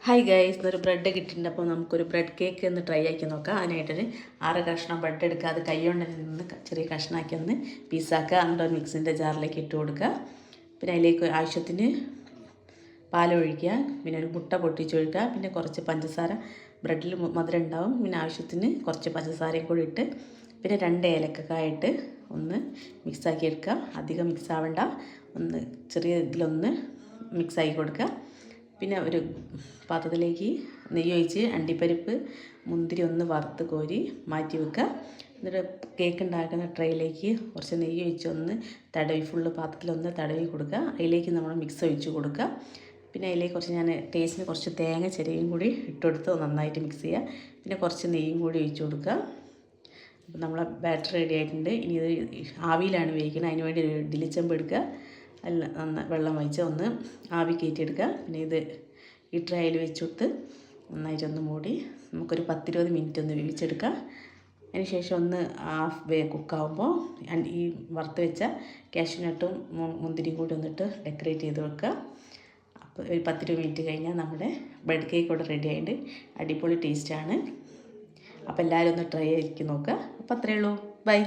Hi guys, ഇന്നൊരു bread കിട്ടിയിട്ടുണ്ട്. അപ്പോൾ നമുക്കൊരു ബ്രെഡ് കേക്ക് ഒന്ന് ട്രൈ ആക്കി നോക്കാം. അതിനായിട്ടൊരു 6 കഷ്ണം ബ്രെഡ് എടുക്കുക. അത് കൈകൊണ്ട് നിന്ന് ചെറിയ കഷ്ണമാക്കി ഒന്ന് പീസാക്കുക. എന്നിട്ട് ഒരു മിക്സിൻ്റെ ജാറിലേക്ക് ഇട്ട് കൊടുക്കുക. പിന്നെ അതിലേക്ക് ആവശ്യത്തിന് പാലൊഴിക്കുക. പിന്നെ ഒരു മുട്ട പൊട്ടിച്ചൊഴിക്കുക. പിന്നെ കുറച്ച് പഞ്ചസാര, ബ്രെഡിൽ മധുരം ഉണ്ടാവും. പിന്നെ ആവശ്യത്തിന് കുറച്ച് പഞ്ചസാരയും കൂടി ഇട്ട് പിന്നെ 2 ഏലക്കായ ഇട്ട് ഒന്ന് മിക്സാക്കി എടുക്കുക. അധികം മിക്സ് ആവേണ്ട, ഒന്ന് ചെറിയ ഇതിലൊന്ന് മിക്സാക്കി കൊടുക്കുക. പിന്നെ ഒരു പാത്രത്തിലേക്ക് നെയ്യ് ഒഴിച്ച് അണ്ടിപ്പരിപ്പ് മുന്തിരി ഒന്ന് വറുത്ത് കോരി മാറ്റി വെക്കുക. എന്നിട്ട് കേക്ക് ഉണ്ടാക്കുന്ന ട്രേയിലേക്ക് കുറച്ച് നെയ്യ് ഒഴിച്ച് ഒന്ന് തടവി ഫുള്ള് പാത്രത്തിലൊന്ന് തടവി കൊടുക്കുക. അതിലേക്ക് നമ്മൾ മിക്സ് ഒഴിച്ച് കൊടുക്കുക. പിന്നെ അതിലേക്ക് കുറച്ച് ഞാൻ ടേസ്റ്റിന് കുറച്ച് തേങ്ങ ചിരയും കൂടി ഇട്ടെടുത്ത് നന്നായിട്ട് മിക്സ് ചെയ്യുക. പിന്നെ കുറച്ച് നെയ്യും കൂടി ഒഴിച്ച് കൊടുക്കുക. അപ്പോൾ നമ്മളെ ബാറ്റർ റെഡി ആയിട്ടുണ്ട്. ഇനി ഇത് ആവിയിലാണ് വേവിക്കുന്നത്. അതിന് വേണ്ടി ഒരു ഇഡ്ഡലിച്ചെമ്പ് എടുക്കുക. അല്ല വെള്ളം ഒഴിച്ച് ഒന്ന് ആവി കയറ്റിയെടുക്കുക. പിന്നെ ഇത് ഈ ട്രേയിൽ വെച്ചിട്ട് നന്നായിട്ടൊന്ന് മൂടി നമുക്കൊരു 10-20 മിനിറ്റ് ഒന്ന് വേവിച്ചെടുക്കുക. അതിന് ശേഷം ഒന്ന് ഹാഫ് വേ കുക്കാവുമ്പോൾ ഈ വറുത്ത് വെച്ച കാഷ്യൂനട്ടും മുന്തിരിയും കൂടി ഒന്നിട്ട് ഡെക്കറേറ്റ് ചെയ്ത് വെക്കുക. അപ്പോൾ ഒരു 10-20 മിനിറ്റ് കഴിഞ്ഞാൽ നമ്മുടെ ബ്രെഡ് കേക്ക് ഇവിടെ റെഡി ആയിട്ട് അടിപൊളി ടേസ്റ്റാണ്. അപ്പോൾ എല്ലാവരും ഒന്ന് ട്രൈ ആക്കി നോക്കുക. അപ്പോൾ അത്രയേ ഉള്ളൂ. ബൈ.